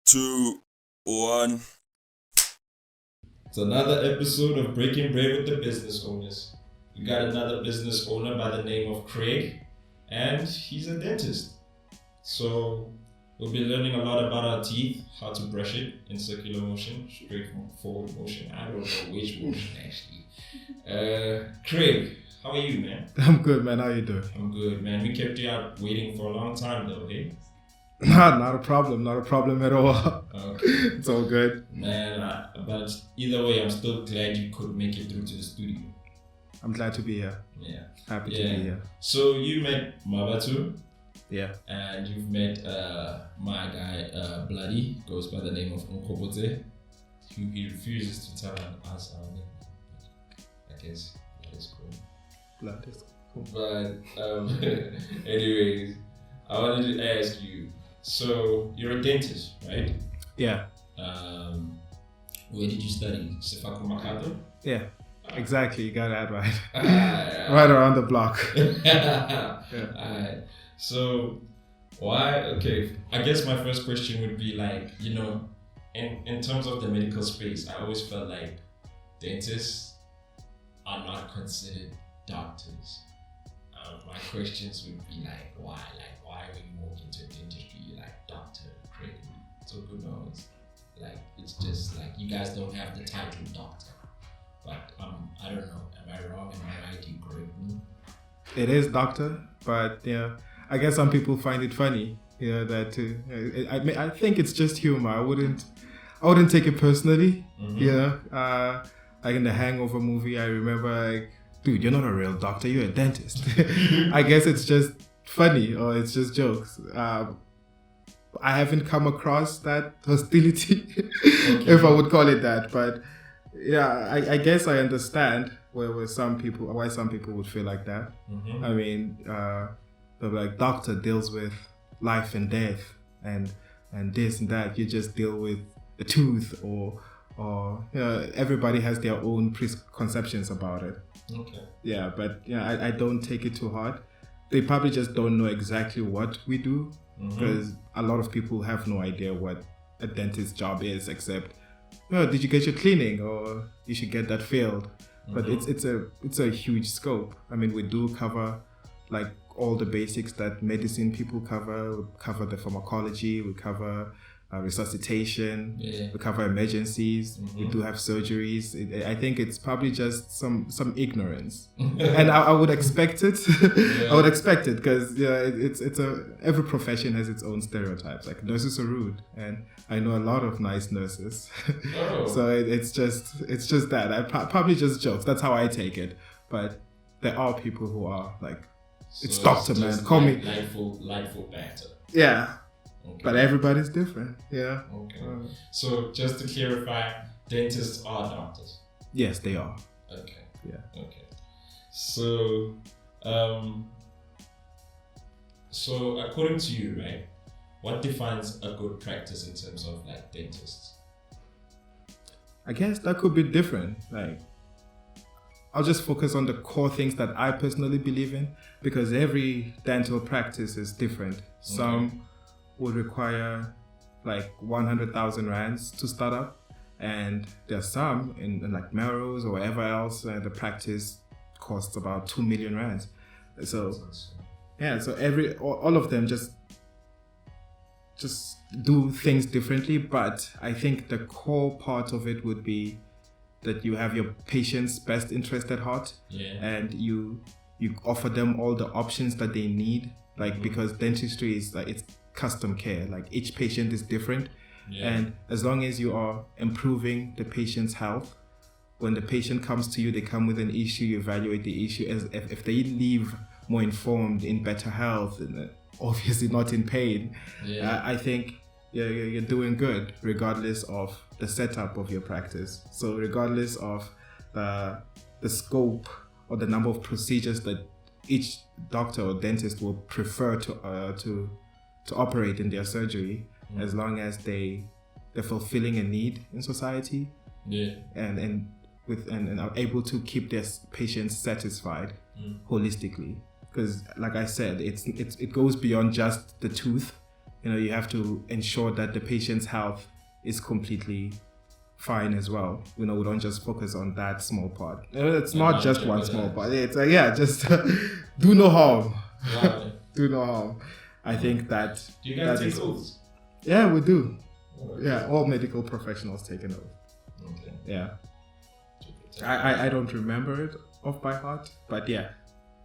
Two, one. It's another episode of Breaking Bread with the Business Owners. We got another business owner by the name of Craig, and he's a dentist. So we'll be learning a lot about our teeth, how to brush it in circular motion, straight forward motion. I don't know which motion actually. Craig, how are you, man? I'm good, man. How you doing? I'm good, man. We kept you out waiting for a long time, though, hey? Not a problem. Not a problem at all. Okay. It's all good. Man, but either way, I'm still glad you could make it through to the studio. I'm glad to be here. Yeah. Happy to be here. So you met Mabatu, Yeah. and you've met my guy, Bloody, goes by the name of Nkobote. He refuses to tell us our name. I guess that is cool. Glad it's cool. But anyways, I wanted to ask you. So you're a dentist, right? Yeah. Where did you study? Sefaku Makato? Yeah. Exactly. You got that right. Right around the block. Yeah. Alright. So why? Okay. I guess my first question would be like, in terms of the medical space, I always felt like dentists are not considered doctors. My questions would be like, why? Like, why when you walk into dentistry, you're like, Doctor Craig, so good knows. Like, it's just like, you guys don't have the title doctor. But I don't know, am I wrong? Am I right? You correct me? It is doctor, but I guess some people find it funny. That I think it's just humor. I wouldn't take it personally. Mm-hmm. Like in the Hangover movie, I remember like, dude, you're not a real doctor, you're a dentist. I guess it's just funny or it's just jokes. I haven't come across that hostility, if I would call it that. But yeah, I guess I understand why some people would feel like that. Mm-hmm. I mean, the like doctor deals with life and death and this and that. You just deal with a tooth or everybody has their own preconceptions about it. Okay. Yeah, but I don't take it too hard. They probably just don't know exactly what we do because a lot of people have no idea what a dentist's job is except, did you get your cleaning or you should get that filled? But it's a huge scope. I mean, we do cover like all the basics that medicine people cover. We cover the pharmacology. We cover resuscitation. Yeah. We cover emergencies. We do have surgeries. I think it's probably just some ignorance, and I would expect it. I would expect it because every profession has its own stereotypes. Like nurses are rude, and I know a lot of nice nurses. Oh. So it's just that I probably just jokes. That's how I take it. But there are people who are like, it's doctor, man. Call me. Lightful banter. Yeah. Okay. But everybody's different, yeah. Okay. So just to clarify, dentists are doctors. Yes, they are. Okay. Yeah. Okay. So, so according to you, right, what defines a good practice in terms of like dentists? I guess that could be different. Like, I'll just focus on the core things that I personally believe in because every dental practice is different. Some would require like 100,000 rands to start up, and there's some in like Melrose or wherever else the practice costs about 2 million rands. So yeah, so all of them just do things differently, but I think the core part of it would be that you have your patient's best interest at heart, and you offer them all the options that they need, like because dentistry is like it's custom care, like each patient is different, and as long as you are improving the patient's health, when the patient comes to you, they come with an issue, you evaluate the issue, as if they leave more informed, in better health, and obviously not in pain, I think you're doing good regardless of the setup of your practice. So regardless of the scope or the number of procedures that each doctor or dentist will prefer to operate in their surgery, as long as they're fulfilling a need in society, and are able to keep their patients satisfied holistically. Because, like I said, it goes beyond just the tooth. you have to ensure that the patient's health is completely fine as well. We don't just focus on that small part. It's not just one small part. It's just do no harm. Wow. Do no harm. I think that. Do you guys take oaths? Yeah, we do. Oh, yeah, all medical professionals take an oath. Okay. Yeah. I don't remember it off by heart, but yeah.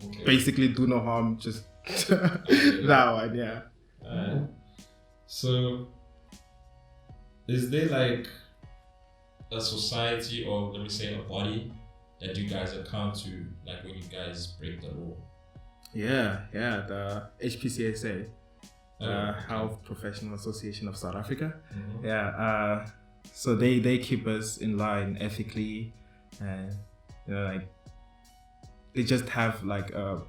Okay. Basically, do no harm. Just that one. Yeah. So, is there like a society, or let me say a body, that you guys account to, like when you guys break the law? Yeah, the HPCSA, Health Professional Association of South Africa. Mm-hmm. Yeah, so they keep us in line ethically, and like they just have like a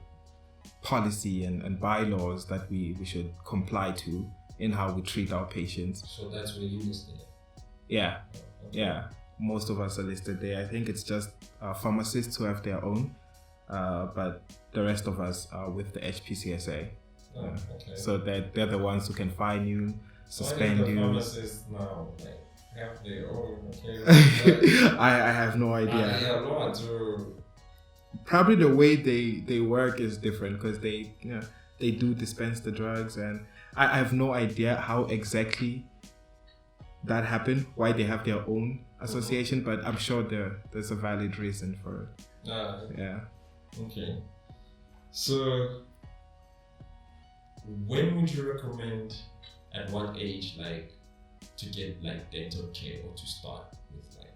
policy and bylaws that we should comply to in how we treat our patients. So that's where you listed it? Yeah. Okay. Yeah, most of us are listed there. I think it's just pharmacists who have their own, but the rest of us are with the HPCSA. Oh, okay. So they're the ones who can fine you, suspend you. Pharmacists now have their own. Okay. I have no idea. I have no idea. Probably the way they work is different, because they do dispense the drugs, and I have no idea how exactly that happened, why they have their own association, but I'm sure there's a valid reason for it. Yeah. Okay. So, when would you recommend, at what age, like, to get like dental care, or to start with like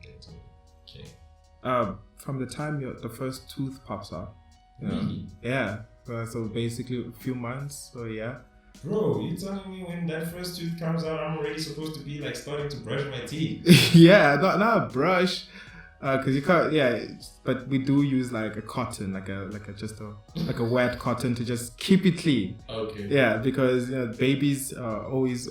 dental care? From the time the first tooth pops out. Really? Yeah. So basically a few months. So yeah. Bro, you telling me when that first tooth comes out, I'm already supposed to be like starting to brush my teeth? Yeah, not a brush, because you can't. Yeah, but we do use like a cotton, like a wet cotton to just keep it clean. Okay. Yeah, because babies are always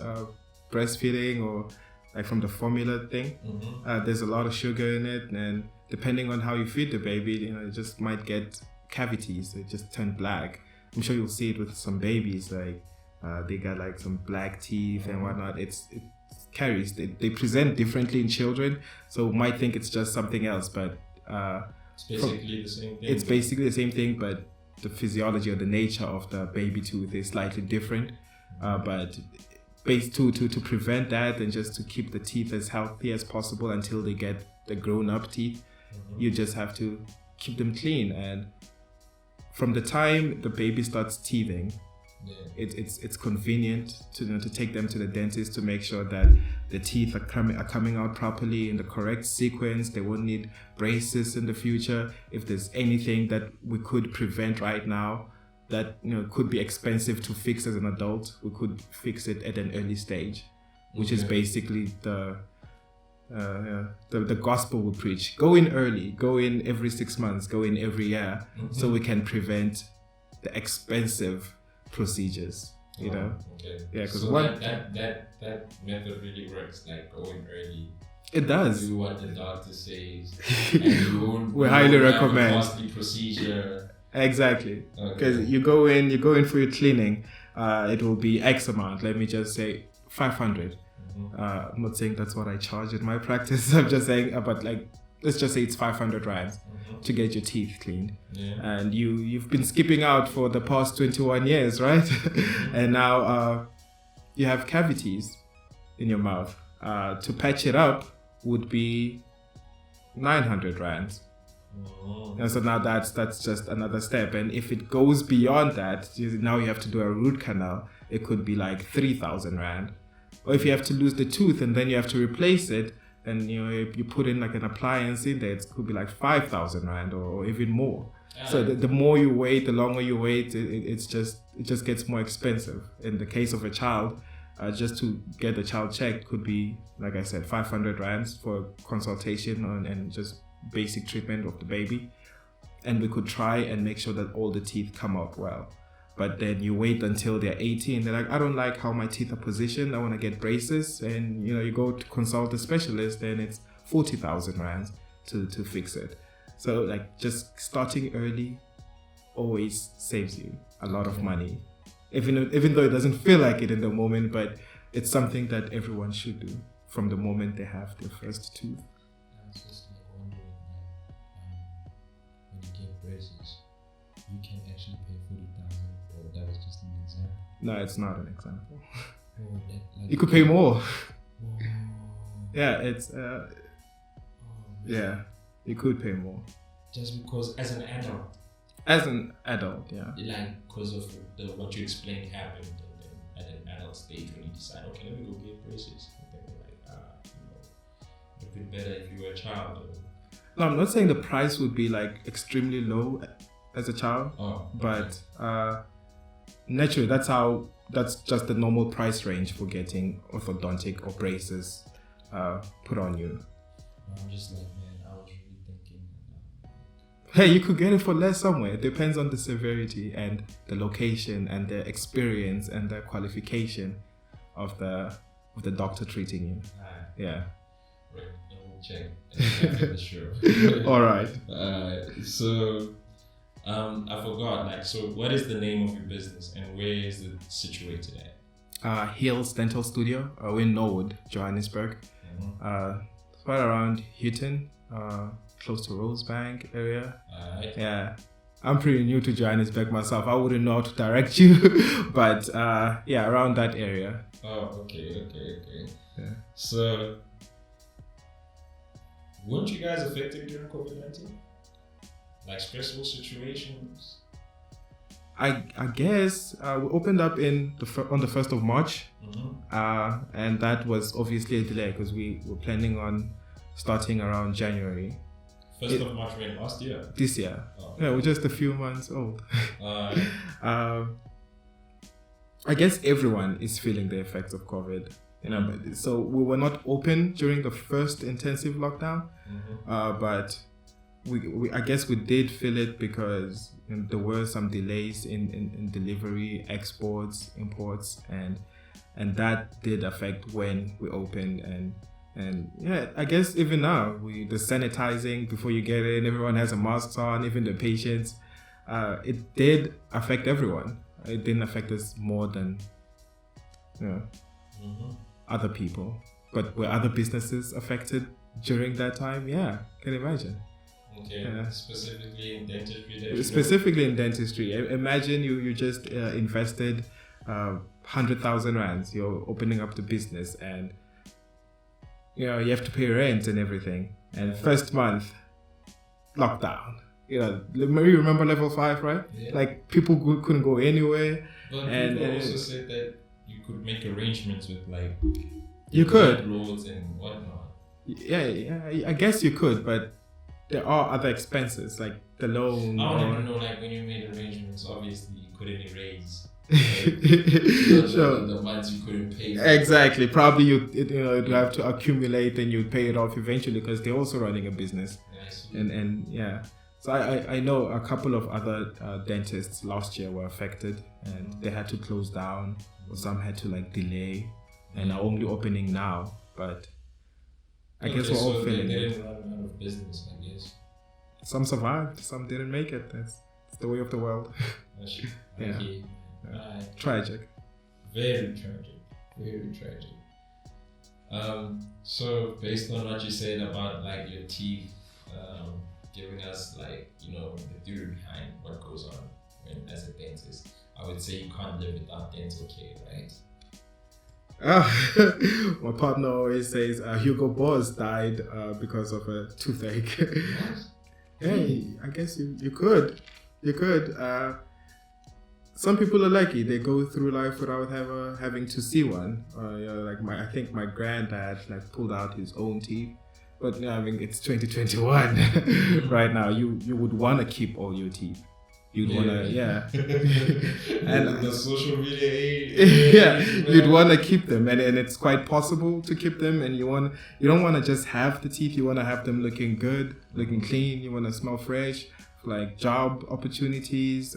breastfeeding, or like from the formula thing. Mm-hmm. There's a lot of sugar in it, and depending on how you feed the baby, it just might get cavities. It just turn black. I'm sure you'll see it with some babies, like. They got like some black teeth and whatnot. It carries. They present differently in children, so might think it's just something else, but it's basically the same thing. It's basically the same thing, but the physiology or the nature of the baby tooth is slightly different. But based to prevent that, and just to keep the teeth as healthy as possible until they get the grown-up teeth, you just have to keep them clean. And from the time the baby starts teething, it's convenient to take them to the dentist to make sure that the teeth are coming out properly in the correct sequence. They won't need braces in the future. If there's anything that we could prevent right now that could be expensive to fix as an adult, we could fix it at an early stage, which is basically the gospel we preach. Go in early, go in every 6 months, go in every year, so we can prevent the expensive procedures, Okay. Yeah, because so that method really works, like going early. It does. Do what the doctor says, and we highly recommend. Costly procedure. Exactly, because you go in for your cleaning. It will be X amount. Let me just say 500. I'm not saying that's what I charge in my practice. I'm just saying, but like, let's just say it's 500 rands to get your teeth cleaned. Yeah. And you've been skipping out for the past 21 years, right? And now you have cavities in your mouth. To patch it up would be 900 rands. And so now that's just another step. And if it goes beyond that, now you have to do a root canal. It could be like 3,000 rand. Or if you have to lose the tooth and then you have to replace it, and you put in like an appliance in there, it could be like 5,000 rand or even more. So the more you wait, the longer you wait, it just gets more expensive. In the case of a child, just to get the child checked could be, like I said, 500 rands for consultation and just basic treatment of the baby. And we could try and make sure that all the teeth come out well. But then you wait until they're 18. They're like, I don't like how my teeth are positioned. I want to get braces. And you go to consult a specialist, and it's 40,000 rands to fix it. So like just starting early always saves you a lot of money. even though it doesn't feel like it in the moment, but it's something that everyone should do from the moment they have their first tooth. I was just like wondering, when you get braces, you can actually pay 40,000, or that was just an example. No, it's not an example. Like You could pay more. Whoa. Yeah, it's yeah, you could pay more. Just because as an adult. As an adult, yeah. Like because of what you explained happened, and then at an adult stage when you decide, okay, let me go get braces. And then you're like, it would be better if you were a child. No, I'm not saying the price would be like extremely low as a child, but naturally that's just the normal price range for getting orthodontic or braces put on you. I'm just like, man, I was really thinking. Hey, you could get it for less somewhere. It depends on the severity and the location and the experience and the qualification of the doctor treating you. Yeah. Right, we'll check after the show. All right. So, I forgot. Like, so what is the name of your business and where is it situated at? Hills Dental Studio. We're in Norwood, Johannesburg. It's right around Houghton, close to Rosebank area. Yeah. I'm pretty new to Johannesburg myself. I wouldn't know how to direct you, but yeah, around that area. Oh, okay. Yeah. So, weren't you guys affected during COVID-19? Like stressful situations? I guess we opened up on the 1st of March, and that was obviously a delay because we were planning on starting around January. 1st of March when? Last year? This year. Oh. Yeah, we're just a few months old. I guess everyone is feeling the effects of COVID. So we were not open during the first intensive lockdown, but I guess we did feel it because there were some delays in delivery, exports, imports, and that did affect when we opened. And yeah, I guess even now the sanitizing before you get in, everyone has a mask on, even the patients. It did affect everyone. It didn't affect us more than other people. But were other businesses affected during that time? Yeah, can imagine. Okay, specifically in dentistry. Specifically in dentistry. Imagine you just invested 100,000 rands. You're opening up the business, and you have to pay rent and everything. And first month, lockdown. You remember level 5, right? Yeah. Like people couldn't go anywhere. But people also said that you could make arrangements with like you could roads and whatnot. Yeah, I guess you could, but there are other expenses like the loan. I don't even know, like when you made arrangements, obviously you couldn't erase the months you couldn't pay. Exactly. Probably you'd have to accumulate and you'd pay it off eventually because they're also running a business. And yeah. So I know a couple of other dentists last year were affected and they had to close down, or some had to like delay and are only opening now. But I guess we're all feeling it. They didn't run out of business, I guess. Some survived, some didn't make it. That's the way of the world. Yeah. Tragic. Very tragic. Very tragic. So based on what you said about like your teeth, giving us like the theory behind what goes on as a dentist, I would say you can't live without dental care, right? My partner always says Hugo Boss died because of a toothache. Hey, I guess you could. Some people are lucky; they go through life without ever having to see one. I think my granddad like pulled out his own teeth. But I mean, it's 2021 right now. You would want to keep all your teeth. You'd want to, and the social media age. You'd want to keep them, and it's quite possible to keep them. And you don't want to just have the teeth. You want to have them looking good, looking clean. You want to smell fresh, like job opportunities.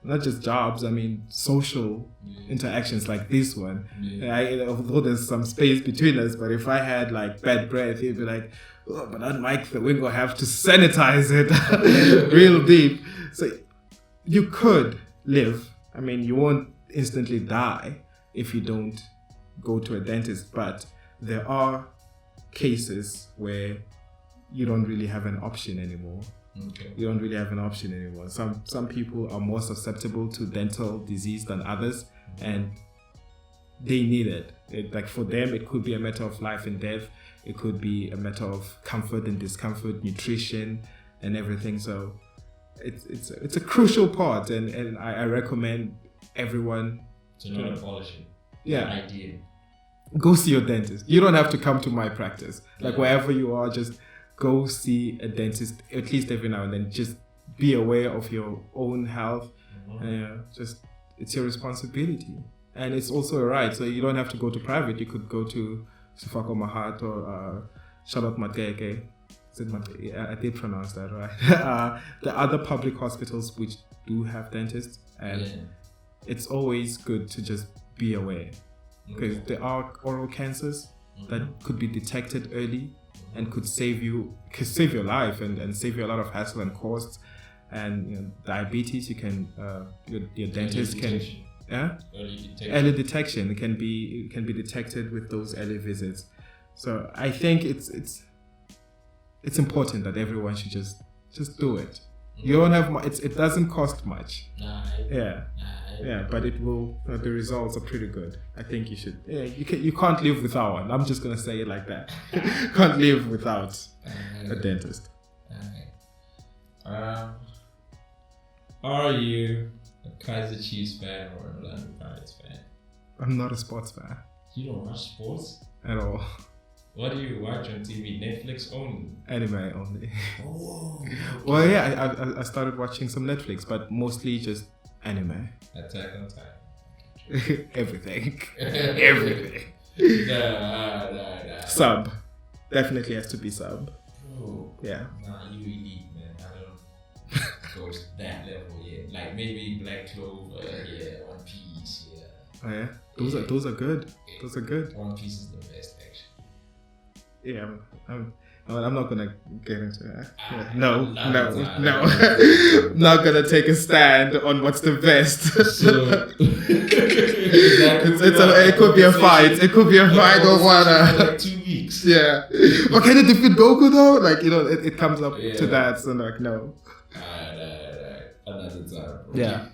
Not just jobs, I mean social interactions like this one. Although there's some space between us, but if I had like bad breath, he'd be like, oh, but on mic, we're going to have to sanitize it real deep. So you could live. I mean, you won't instantly die if you don't go to a dentist. But there are cases where you don't really have an option anymore. Okay. You don't really have an option anymore. Some people are more susceptible to dental disease than others, and they need it. Like for them, it could be a matter of life and death. It could be a matter of comfort and discomfort, nutrition, and everything. So it's a crucial part, and I recommend everyone to not abolish it. Yeah. Idea. Go see your dentist. You don't have to come to my practice. Like wherever you are, just go see a dentist at least every now and then. Just be aware of your own health. Just it's your responsibility, and it's also a right. So you don't have to go to private. You could go to Sifako Mahat or Charlotte Mateke. I did pronounce that right. The other public hospitals which do have dentists, and it's always good to just be aware, because there are oral cancers that could be detected early and could save your life and save you a lot of hassle and costs. And diabetes, you can your dentist can early detection. It can be detected with those early visits. So I think it's important that everyone should just do it. You don't have it doesn't cost much. But it will. The results are pretty good. I think you should. You can't live without one. I'm just gonna say it like that. Can't live without a dentist. Are you a Kaiser Chiefs fan or a Orlando Pirates fan? I'm not a sports fan. You don't watch sports at all. What do you watch on TV? Netflix only? Anime only. Oh. Okay. Well, yeah, I started watching some Netflix, but mostly just anime. Attack on Titan. Everything. Everything. Nah. Sub. Definitely has to be sub. Bro. Yeah. Nah, you elite, man. I don't go to that level yet. Like maybe Black Clover, One Piece, Oh yeah? Those are good. Those are good. One Piece is the best, actually. Yeah, I'm not gonna get into that. No. Not gonna take a stand on what's the best. So, it could be a fight. It could be a fight or what? Like 2 weeks. Yeah. But can it defeat Goku though? Like it comes up to that. So like no. Alright. Another time. Bro. Yeah.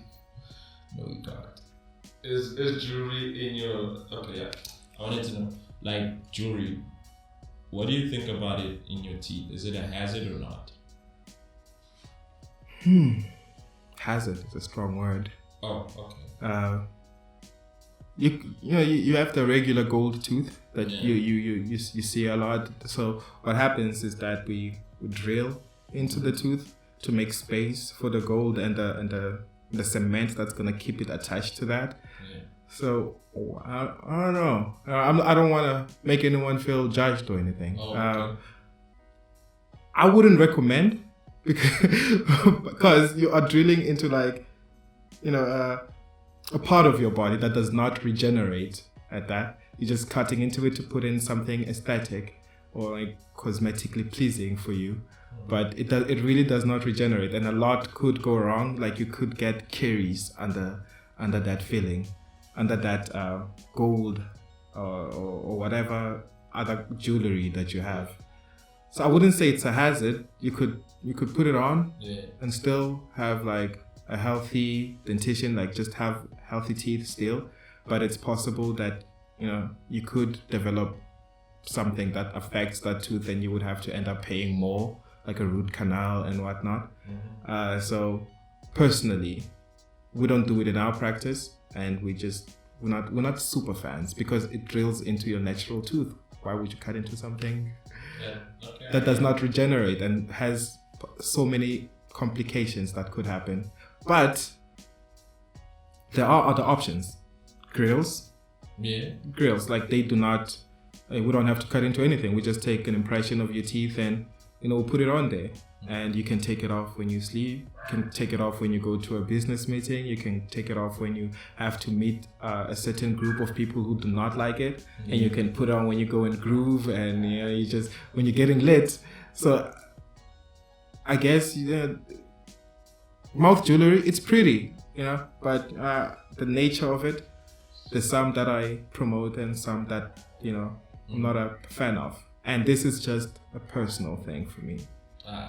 No, you can't. Is jewelry in your? Okay, yeah. I wanted to know, like jewelry. What do you think about it in your teeth? Is it a hazard or not? Hazard is a strong word. Oh, okay. You have the regular gold tooth that you see a lot. So what happens is that we drill into the tooth to make space for the gold and the cement that's gonna keep it attached to that. Yeah. So I don't know. I don't want to make anyone feel judged or anything. Oh, okay. I wouldn't recommend because you are drilling into a part of your body that does not regenerate at that. You're just cutting into it to put in something aesthetic or like cosmetically pleasing for you. But it really does not regenerate, and a lot could go wrong. Like you could get caries under that filling, under that gold or whatever other jewelry that you have. So I wouldn't say it's a hazard. You could put it on and still have like a healthy dentition, like just have healthy teeth still. But it's possible that you could develop something that affects that tooth, and you would have to end up paying more, like a root canal and whatnot. So personally, we don't do it in our practice, and we're not super fans because it drills into your natural tooth. Why would you cut into something that does not regenerate and has so many complications that could happen? But there are other options. Grills, like they do not. We don't have to cut into anything. We just take an impression of your teeth and put it on there. And you can take it off when you sleep. You can take it off when you go to a business meeting. You can take it off when you have to meet a certain group of people who do not like it. And you can put it on when you go and groove, and you just when you're getting lit. So I guess mouth jewelry, it's pretty. but the nature of it, there's some that I promote and some that, I'm not a fan of. And this is just a personal thing for me.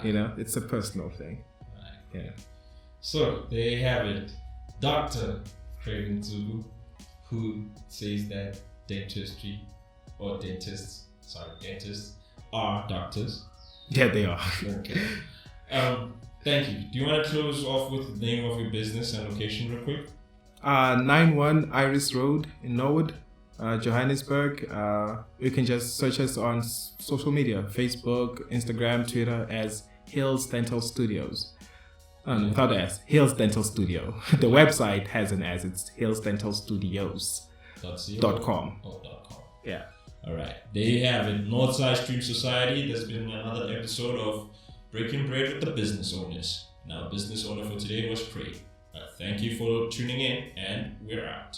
It's a personal thing. Yeah. So there you have it. Dr. Craig Nsuku, who says that dentists are doctors. Yeah, they are. Okay. Thank you. Do you want to close off with the name of your business and location real quick? 91 Iris Road in Norwood, Johannesburg. You can just search us on social media, Facebook, Instagram, Twitter as Hills Dental Studios. Without S, Hills Dental Studio. The website has an S, it's hillsdentalstudios.com. Yeah. All right. There you have it. Northside Stream Society. There's been another episode of Breaking Bread with the Business Owners. Now, business owner for today was Craig. Thank you for tuning in, and we're out.